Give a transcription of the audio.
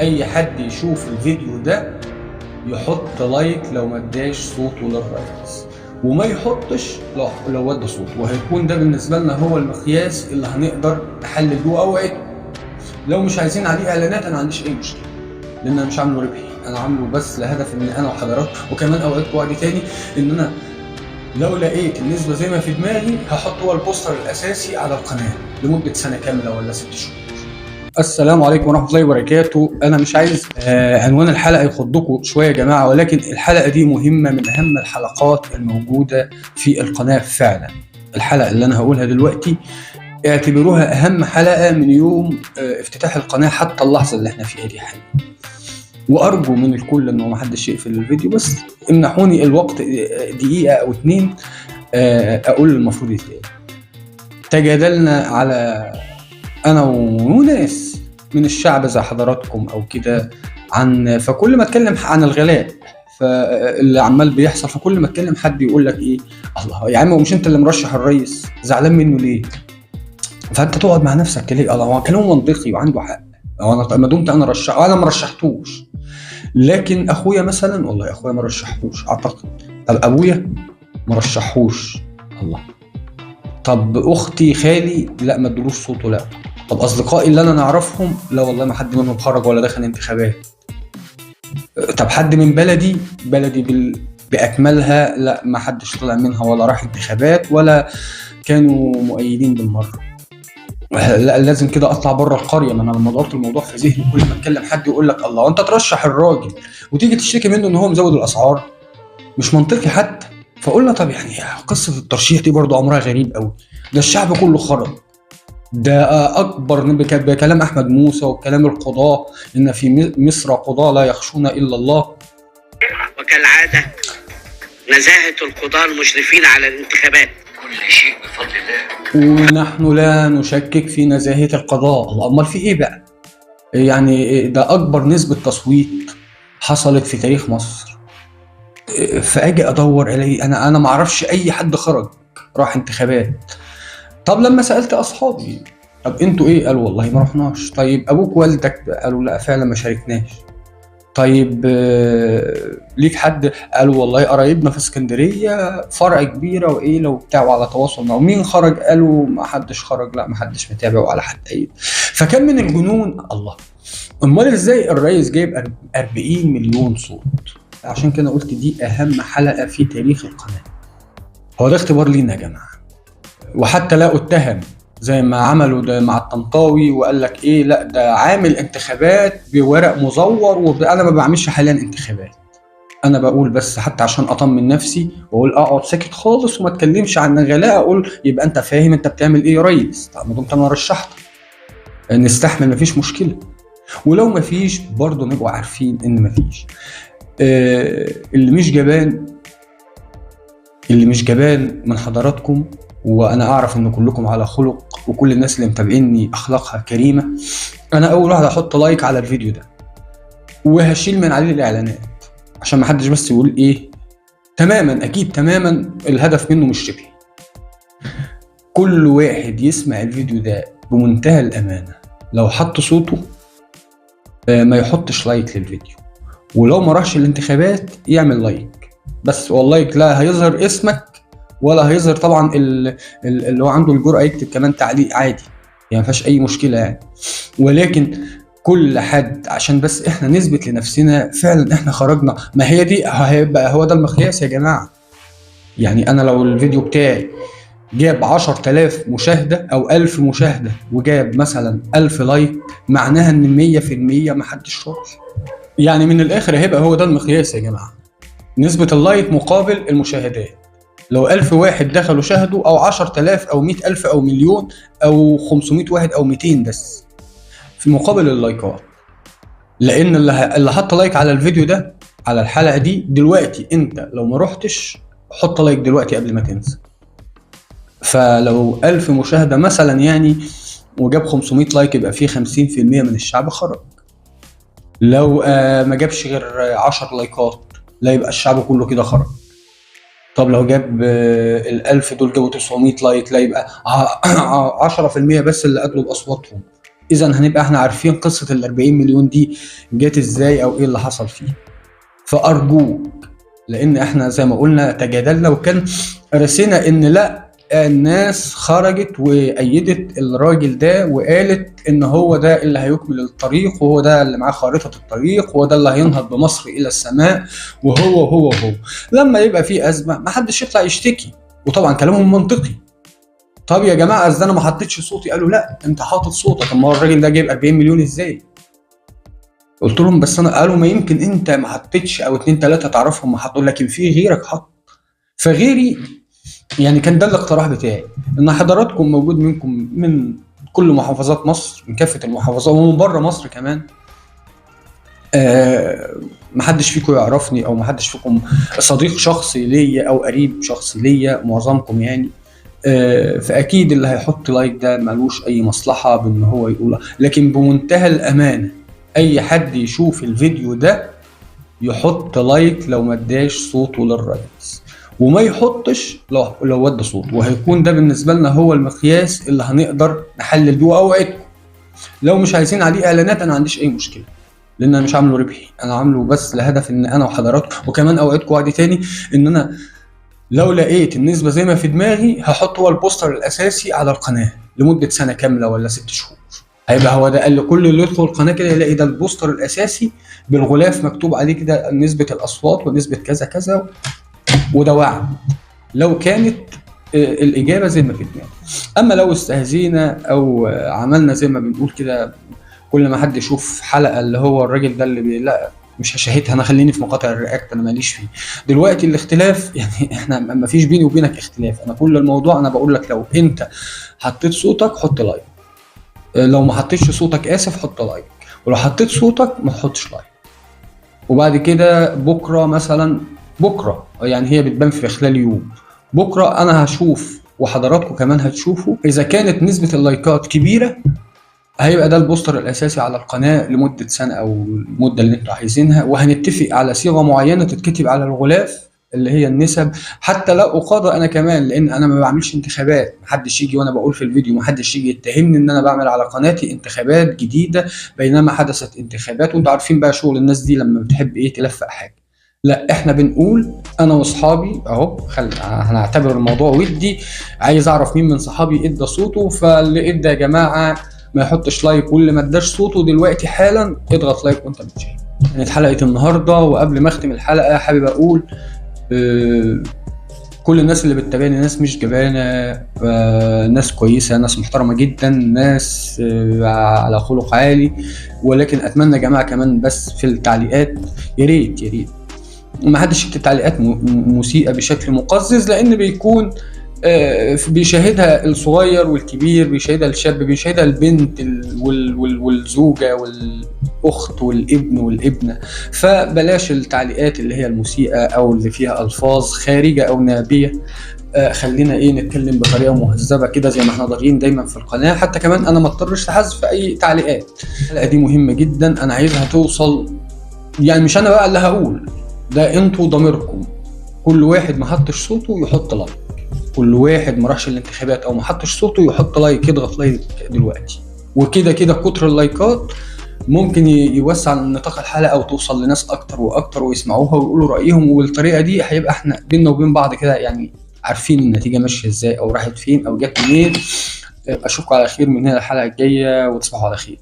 اي حد يشوف الفيديو ده يحط لايك لو ما اداش صوته للرئيس، وما يحطش لو ودى صوته، وهيكون ده بالنسبه لنا هو المقياس اللي هنقدر نحلل بيه. اوعدكم لو مش عايزين عليه اعلانات انا ما عنديش اي مشكله، لان انا مش عامله ربحي، انا عامله بس لهدف ان انا وحضراتكم. وكمان اوعدكم وعد تاني ان انا لو لقيت النسبه زي ما في دماغي هحط هو البوستر الاساسي على القناه لمده سنه كامله ولا 6 شهور. السلام عليكم ورحمه الله وبركاته. انا مش عايز عنوان الحلقه يخضكم شويه يا جماعه، ولكن الحلقه دي مهمه، من اهم الحلقات الموجوده في القناه فعلا. الحلقه اللي انا هقولها دلوقتي اعتبروها اهم حلقه من يوم افتتاح القناه حتى اللحظه اللي احنا فيها دي حاليا. وارجو من الكل انه ما حدش يقفل الفيديو، بس امنحوني الوقت دقيقه او 2 اقول المفروض ازاي. تجادلنا على انا وناس من الشعب زي حضراتكم او كده فكل ما اتكلم عن الغلاء فاللي عمال بيحصل، فكل ما اتكلم حد يقول لك ايه، الله يا عم ومش انت اللي مرشح الرئيس، زعلان منه ليه؟ فانت تقعد مع نفسك ليه؟ الله هو كلامه منطقي وعنده حق، انا ما دمت انا رشحه، انا ما رشحتوش، لكن اخويا مثلا والله اخويا ما رشحوش اعتقد، طب ابويا ما رشحوش، الله، طب اختي خالي لا ما ادلوش صوته، لا، طب اصدقائي اللي انا نعرفهم لا والله ما حد منهم خرج ولا دخل انتخابات، طب حد من بلدي باكملها لا ما حدش طلع منها ولا راح انتخابات ولا كانوا مؤيدين بالمره. لا لازم كده اطلع بره القريه. ما انا لما ضربت الموضوع في ذهني كل ما اتكلم حد يقول لك الله انت ترشح الراجل وتيجي تشتكي منه ان هو مزود الاسعار، مش منطقي حتى. فقول له طب يعني قصه الترشيح دي برضو امرها غريب قوي، ده الشعب كله خرج، ده اكبر بكلام احمد موسى وكلام القضاة ان في مصر قضاة لا يخشون الا الله. وكالعاده نزاهه القضاة المشرفين على الانتخابات، كل شيء بفضل الله، ونحن لا نشكك في نزاهه القضاء. الله امال في ايه بقى؟ يعني ده اكبر نسبه تصويت حصلت في تاريخ مصر، فاجي ادور عليه انا ما اعرفش اي حد خرج راح انتخابات. طب لما سالت اصحابي طب انتوا ايه؟ قالوا والله ما رحناش. طيب ابوك والدك؟ قالوا لا فعلا ما شاركناش. طيب ليك حد؟ قالوا والله قرايبنا في اسكندريه فرع كبيره وايه لو بتاع وعلى تواصل معه. مين خرج؟ قالوا ما حدش خرج، لا ما حدش متابع ولا حد ايه. فكان من الجنون الله امال ازاي الرئيس جايب 40 مليون صوت؟ عشان كده قلت دي اهم حلقه في تاريخ القناه. هو ده اختبار لينا يا جماعه، وحتى لا اتهم زي ما عملوا ده مع الطنطاوي وقال لك ايه لا ده عامل انتخابات بورق مزور، وانا ما بعملش حاليا انتخابات، انا بقول بس حتى عشان اطمن نفسي واقول اقعد ساكت خالص وما اتكلمش عن الغلاء، اقول يبقى انت فاهم انت بتعمل ايه يا ريس، طب ما دمت انا رشحت نستحمل مفيش مشكله، ولو مفيش برضه نبقوا عارفين ان مفيش. اللي مش جبان من حضراتكم، وانا اعرف ان كلكم على خلق وكل الناس اللي متابعيني اخلاقها كريمه، انا اول واحد هحط لايك على الفيديو ده وهشيل من عليه الاعلانات عشان ما حدش بس يقول ايه تماما، اكيد تماما الهدف منه مش ربحي. كل واحد يسمع الفيديو ده بمنتهى الامانه لو حط صوته ما يحطش لايك للفيديو، ولو ما راحش الانتخابات يعمل لايك بس، واللايك لا هيظهر اسمك ولا هيظهر طبعا اللي هو عنده الجرأة يكتب كمان تعليق عادي، يعني مفيهاش اي مشكلة يعني. ولكن كل حد عشان بس احنا نثبت لنفسنا فعلا احنا خرجنا، ما هي دي هيبقى هو ده المقياس يا جماعة. يعني انا لو الفيديو بتاعي جاب 10,000 مشاهدة او 1000 مشاهدة وجاب مثلا 1000 لايك، معناها ان 100% ما حدش شاف. يعني من الاخر هيبقى هو ده المقياس يا جماعة، نسبة اللايك مقابل المشاهدات. لو 1000 واحد دخلوا شاهدوا او 10,000 او 100,000 او مليون او 500 واحد او 200 بس في مقابل اللايكات، لان اللي حط لايك على الفيديو ده على الحلقة دي دلوقتي، انت لو ما رحتش حط لايك دلوقتي قبل ما تنسى. فلو 1000 مشاهدة مثلا يعني وجاب 500 لايك يبقى فيه 50% من الشعب خرج. لو ما جابش غير 10 لايكات لا يبقى الشعب كله كده خرج. طب لو جاب 1000 دول جابوا 900 لايك لا يبقى 10% بس اللي قتلوا بأصواتهم، اذا هنبقى احنا عارفين قصه ال 40 مليون دي جت ازاي او ايه اللي حصل فيه. فارجوك، لان احنا زي ما قلنا تجادلنا وكان رسينا ان لا، الناس خرجت وايدت الراجل ده وقالت ان هو ده اللي هيكمل الطريق، وهو ده اللي معاه خارطه الطريق، وهو ده اللي هينهض بمصر الى السماء، وهو لما يبقى في ازمه ما حدش يطلع يشتكي. وطبعا كلامهم منطقي. طب يا جماعه اذا انا ما حطيتش صوتي، قالوا لا انت حاطط صوتك. طب ما هو الراجل ده جايب 40 مليون ازاي؟ قلت لهم بس انا، قالوا ما يمكن انت ما حطيتش او 2 3 تعرفهم ما حطوا، لكن في غيرك حط. فغيري يعني كان ده الاقتراح بتاعي، ان حضراتكم موجود منكم من كل محافظات مصر، من كافه المحافظات ومن بره مصر كمان، محدش فيكم يعرفني او محدش فيكم صديق شخصي ليا او قريب شخصي ليا، معظمكم يعني. فاكيد اللي هيحط لايك ده ملوش اي مصلحه بان هو يقولها، لكن بمنتهى الامانه اي حد يشوف الفيديو ده يحط لايك لو ما اداش صوته للرئيس، وما يحطش لو ودى صوته، وهيكون ده بالنسبه لنا هو المقياس اللي هنقدر نحلل بيه. واوعدكم لو مش عايزين عليه اعلانات انا ما عنديش اي مشكله، لان انا مش عامله ربحي، انا عامله بس لهدف ان انا وحضراتكم. وكمان اوعدكم وعد تاني ان انا لو لقيت النسبه زي ما في دماغي هحط هو البوستر الاساسي على القناه لمده سنه كامله ولا 6 شهور. هيبقى هو ده اللي كل اللي يدخل القناه كده يلاقي ده البوستر الاساسي بالغلاف مكتوب عليه كده نسبه الاصوات ونسبه كذا كذا، وده وعد لو كانت الاجابه زي ما في دماغي. اما لو استهزينا او عملنا زي ما بنقول كده كل ما حد يشوف حلقه اللي هو الراجل ده اللي لا مش هشاهدها، انا خليني في مقاطع الرياكت، انا ماليش فيه دلوقتي. الاختلاف يعني احنا ما فيش بيني وبينك اختلاف، انا كل الموضوع انا بقول لك لو انت حطيت صوتك حط لايك، لو ما حطيتش صوتك اسف حط لايك، ولو حطيت صوتك ما تحطش لايك. وبعد كده بكره مثلا، بكره يعني هي بتبان في خلال يوم، بكره انا هشوف وحضراتكم كمان هتشوفوا اذا كانت نسبه اللايكات كبيره هيبقى ده البوستر الاساسي على القناه لمده سنه او المده اللي انتوا عايزينها، وهنتفق على صيغه معينه تتكتب على الغلاف اللي هي النسب. حتى لا اقاضى انا كمان، لان انا ما بعملش انتخابات، محدش يجي وانا بقول في الفيديو محدش يجي يتهمني ان انا بعمل على قناتي انتخابات جديده بينما حدثت انتخابات. وانتوا عارفين بقى شغل الناس دي لما بتحب ايه تلفق حاجه. لا احنا بنقول انا واصحابي اهو، هنعتبر الموضوع ودي، عايز اعرف مين من صحابي ادى صوته، فاللي ادى يا جماعه ما يحطش لايك، واللي ما اداش صوته دلوقتي حالا اضغط لايك وانت بتشاهد. كانت حلقه النهارده، وقبل ما اختم الحلقه حابب اقول كل الناس اللي بتتابعني ناس مش جبانه، ناس كويسه، ناس محترمه جدا، ناس على خلق عالي. ولكن اتمنى يا جماعه كمان بس في التعليقات يا ريت ما حدش يكتب تعليقات مسيئه بشكل مقزز، لان بيكون بيشاهدها الصغير والكبير، بيشاهدها الشاب، بيشاهدها البنت والزوجه والاخت والابن والابنه. فبلاش التعليقات اللي هي المسيئه او اللي فيها الفاظ خارجه او نابيه. خلينا نتكلم بطريقه مهذبه كده زي ما احنا ضارين دايما في القناه، حتى كمان انا ما اضطرش احذف اي تعليقات. الحلقه دي مهمه جدا، انا عايزها توصل، يعني مش انا بقى اللي هقول ده، انتوا ضميركم. كل واحد ما حطش صوته يحط لايك، كل واحد ما راحش الانتخابات او ما حطش صوته يحط لايك، يضغط لايك دلوقتي. وكده كتر اللايكات ممكن يوسع نطاق الحلقه وتوصل لناس اكتر واكتر ويسمعوها ويقولوا رايهم، وبالطريقه دي هيبقى احنا بينا وبين بعض كده يعني عارفين النتيجه ماشيه ازاي او راحت فين او جت منين. اشوفكم على خير من هنا الحلقه الجايه وتصبحوا على خير.